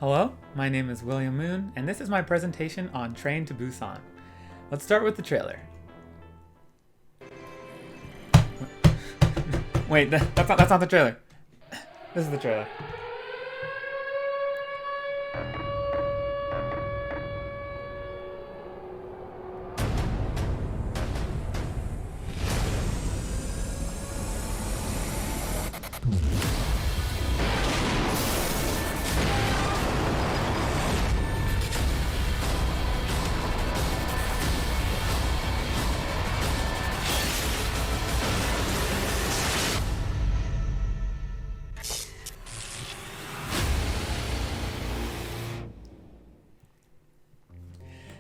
Hello, my name is William Moon, and this is my presentation on Train to Busan. Let's start with the trailer. Wait, that's not the trailer. This is the trailer.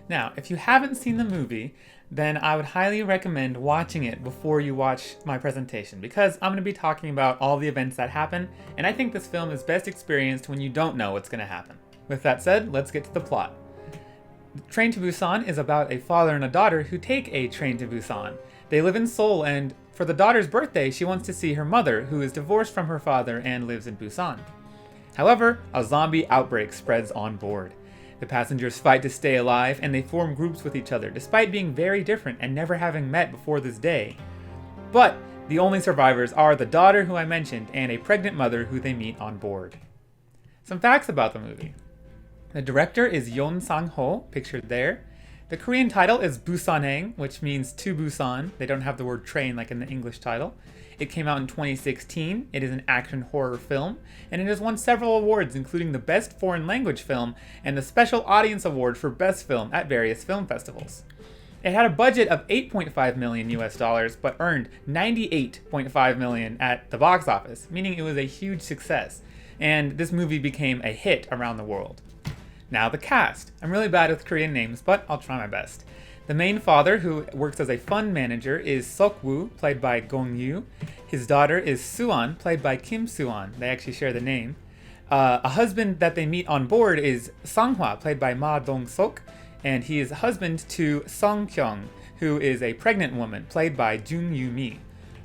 Now, if you haven't seen the movie, then I would highly recommend watching it before you watch my presentation, because I'm going to be talking about all the events that happen, and I think this film is best experienced when you don't know what's going to happen. With that said, let's get to the plot. Train to Busan is about a father and a daughter who take a train to Busan. They live in Seoul, and for the daughter's birthday, she wants to see her mother, who is divorced from her father and lives in Busan. However, a zombie outbreak spreads on board. The passengers fight to stay alive, and they form groups with each other, despite being very different and never having met before this day. But the only survivors are the daughter who I mentioned and a pregnant mother who they meet on board. Some facts about the movie. The director is Yon Sang-ho, pictured there. The Korean title is Busaneng, which means to Busan. They don't have the word train like in the English title. It came out in 2016. It is an action horror film, and it has won several awards, including the Best Foreign Language Film and the Special Audience Award for Best Film at various film festivals. It had a budget of $8.5 million US dollars, but earned $98.5 million at the box office, meaning it was a huge success, and this movie became a hit around the world. Now the cast. I'm really bad with Korean names, but I'll try my best. The main father, who works as a fund manager, is Sok-woo, played by Jong-gil. His daughter is Suan, played by Kim Suan. They actually share the name. A husband that they meet on board is Sang-hwa, played by Ma Dong-sok, and he is husband to Song-kyung, who is a pregnant woman, played by Jung Yu-mi.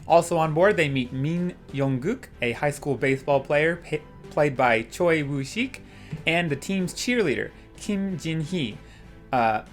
Also on board, they meet Min Yong-guk, a high school baseball player, played by Choi Woo-sik, and the team's cheerleader, Kim Jin-hee,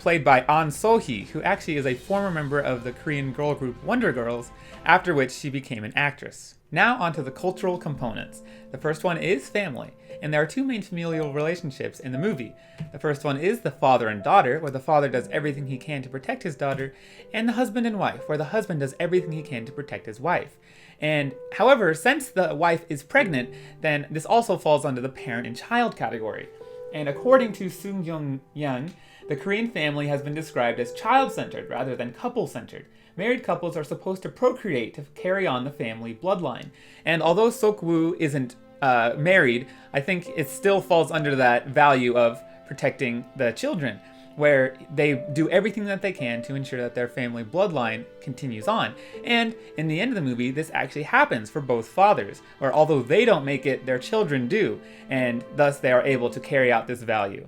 played by An So-hee, who actually is a former member of the Korean girl group Wonder Girls, after which she became an actress. Now onto the cultural components. The first one is family, and there are two main familial relationships in the movie. The first one is the father and daughter, where the father does everything he can to protect his daughter, and the husband and wife, where the husband does everything he can to protect his wife. And however, since the wife is pregnant, then this also falls under the parent and child category. And according to Sung Young-yang, the Korean family has been described as child-centered rather than couple-centered. Married couples are supposed to procreate to carry on the family bloodline. And although Sok-woo isn't married, I think it still falls under that value of protecting the children, where they do everything that they can to ensure that their family bloodline continues on. And in the end of the movie, this actually happens for both fathers, where although they don't make it, their children do, and thus they are able to carry out this value.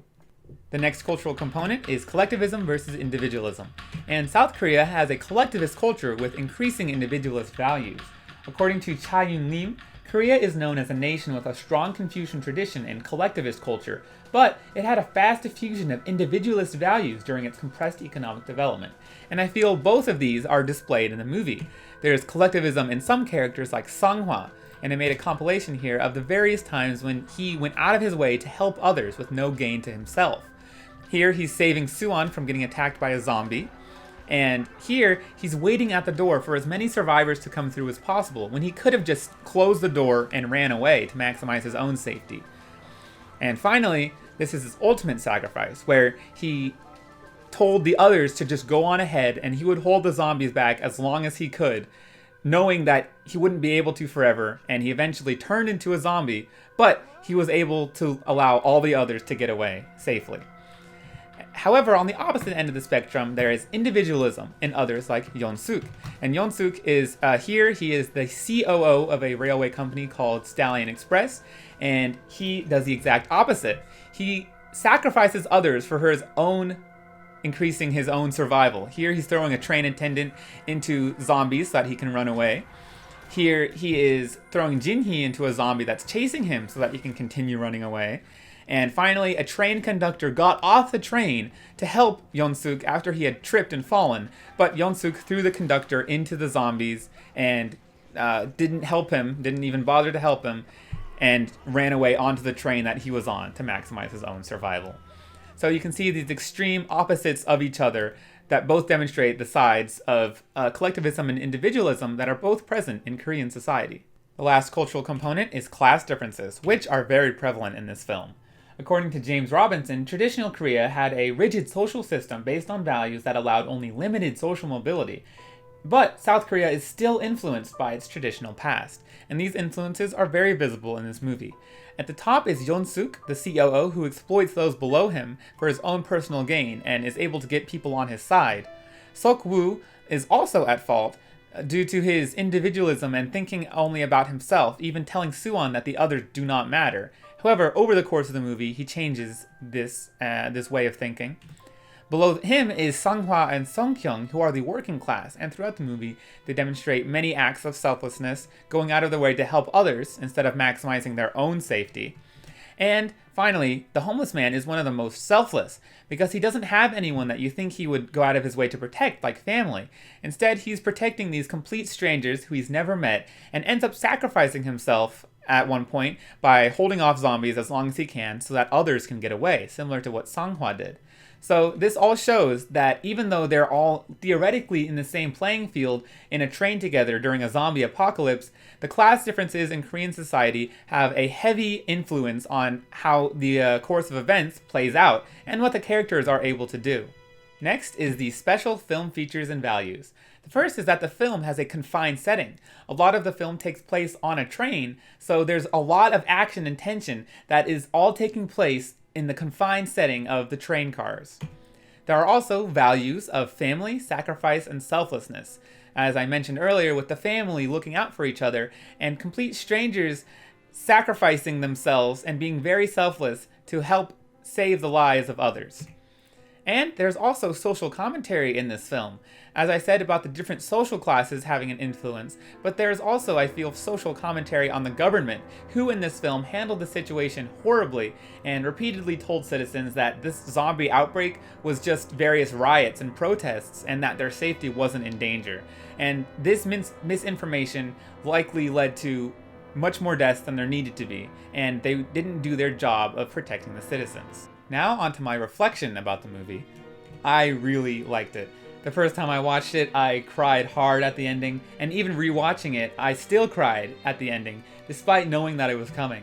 The next cultural component is collectivism versus individualism. And South Korea has a collectivist culture with increasing individualist values. According to Cha Yun-lim, Korea is known as a nation with a strong Confucian tradition and collectivist culture, but it had a fast diffusion of individualist values during its compressed economic development. And I feel both of these are displayed in the movie. There's collectivism in some characters like Sang-hwa, and I made a compilation here of the various times when he went out of his way to help others with no gain to himself. Here he's saving Suan from getting attacked by a zombie, and here he's waiting at the door for as many survivors to come through as possible, when he could have just closed the door and ran away to maximize his own safety. And finally, this is his ultimate sacrifice, where he told the others to just go on ahead and he would hold the zombies back as long as he could, knowing that he wouldn't be able to forever, and he eventually turned into a zombie, but he was able to allow all the others to get away safely. However, on the opposite end of the spectrum, there is individualism in others like Yeon-suk. And Yeon-suk is here, he is the COO of a railway company called Stallion Express, and he does the exact opposite. He sacrifices others for his own increasing his own survival. Here he's throwing a train attendant into zombies so that he can run away. Here he is throwing Jinhee into a zombie that's chasing him so that he can continue running away. And finally, a train conductor got off the train to help Yeon-suk after he had tripped and fallen, but Yeon-suk threw the conductor into the zombies and didn't help him, didn't even bother to help him, and ran away onto the train that he was on to maximize his own survival. So you can see these extreme opposites of each other that both demonstrate the sides of collectivism and individualism that are both present in Korean society. The last cultural component is class differences, which are very prevalent in this film. According to James Robinson, traditional Korea had a rigid social system based on values that allowed only limited social mobility. But South Korea is still influenced by its traditional past, and these influences are very visible in this movie. At the top is Yeon-suk, the COO who exploits those below him for his own personal gain and is able to get people on his side. Sok-woo is also at fault due to his individualism and thinking only about himself, even telling Suwon that the others do not matter. However, over the course of the movie, he changes this way of thinking. Below him is Sang-hwa and Sung-kyung, who are the working class, and throughout the movie, they demonstrate many acts of selflessness, going out of their way to help others instead of maximizing their own safety. And finally, the homeless man is one of the most selfless, because he doesn't have anyone that you think he would go out of his way to protect, like family. Instead, he's protecting these complete strangers who he's never met, and ends up sacrificing himself at one point by holding off zombies as long as he can so that others can get away, similar to what Sang-hwa did. So this all shows that even though they're all theoretically in the same playing field in a train together during a zombie apocalypse, the class differences in Korean society have a heavy influence on how the course of events plays out and what the characters are able to do. Next is the special film features and values. The first is that the film has a confined setting. A lot of the film takes place on a train, so there's a lot of action and tension that is all taking place in the confined setting of the train cars. There are also values of family, sacrifice, and selflessness. As I mentioned earlier, with the family looking out for each other and complete strangers sacrificing themselves and being very selfless to help save the lives of others. And there's also social commentary in this film. As I said about the different social classes having an influence, but there's also, I feel, social commentary on the government, who in this film handled the situation horribly and repeatedly told citizens that this zombie outbreak was just various riots and protests and that their safety wasn't in danger. And this misinformation likely led to much more deaths than there needed to be, and they didn't do their job of protecting the citizens. Now onto my reflection about the movie. I really liked it. The first time I watched it, I cried hard at the ending, and even rewatching it, I still cried at the ending, despite knowing that it was coming.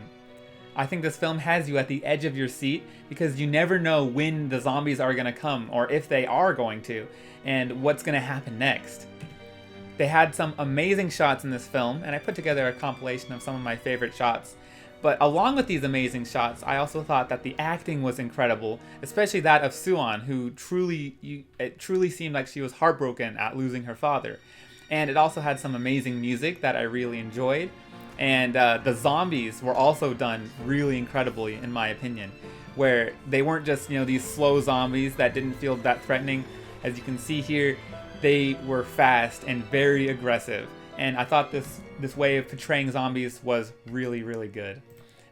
I think this film has you at the edge of your seat because you never know when the zombies are going to come, or if they are going to, and what's going to happen next. They had some amazing shots in this film, and I put together a compilation of some of my favorite shots. But along with these amazing shots, I also thought that the acting was incredible, especially that of Suwon, who it truly seemed like she was heartbroken at losing her father. And it also had some amazing music that I really enjoyed. And the zombies were also done really incredibly, in my opinion, where they weren't just, these slow zombies that didn't feel that threatening. As you can see here, they were fast and very aggressive. And I thought this way of portraying zombies was really, really good.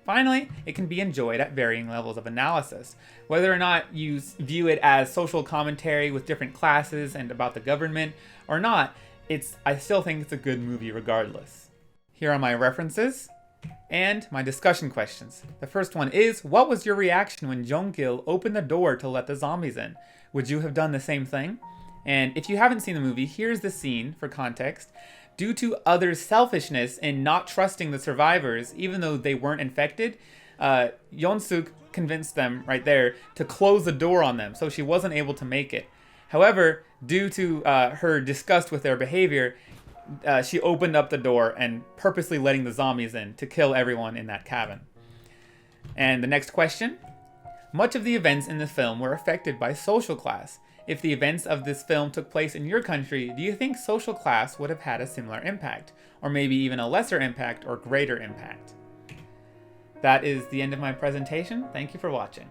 Finally, it can be enjoyed at varying levels of analysis. Whether or not you view it as social commentary with different classes and about the government or not, I still think it's a good movie regardless. Here are my references and my discussion questions. The first one is, what was your reaction when Jong-gil opened the door to let the zombies in? Would you have done the same thing? And if you haven't seen the movie, here's the scene for context. Due to others' selfishness in not trusting the survivors, even though they weren't infected, Yeon-suk convinced them right there to close the door on them, so she wasn't able to make it. However, due to her disgust with their behavior, she opened up the door and purposely letting the zombies in to kill everyone in that cabin. And the next question. Much of the events in the film were affected by social class. If the events of this film took place in your country, do you think social class would have had a similar impact? Or maybe even a lesser impact or greater impact? That is the end of my presentation. Thank you for watching.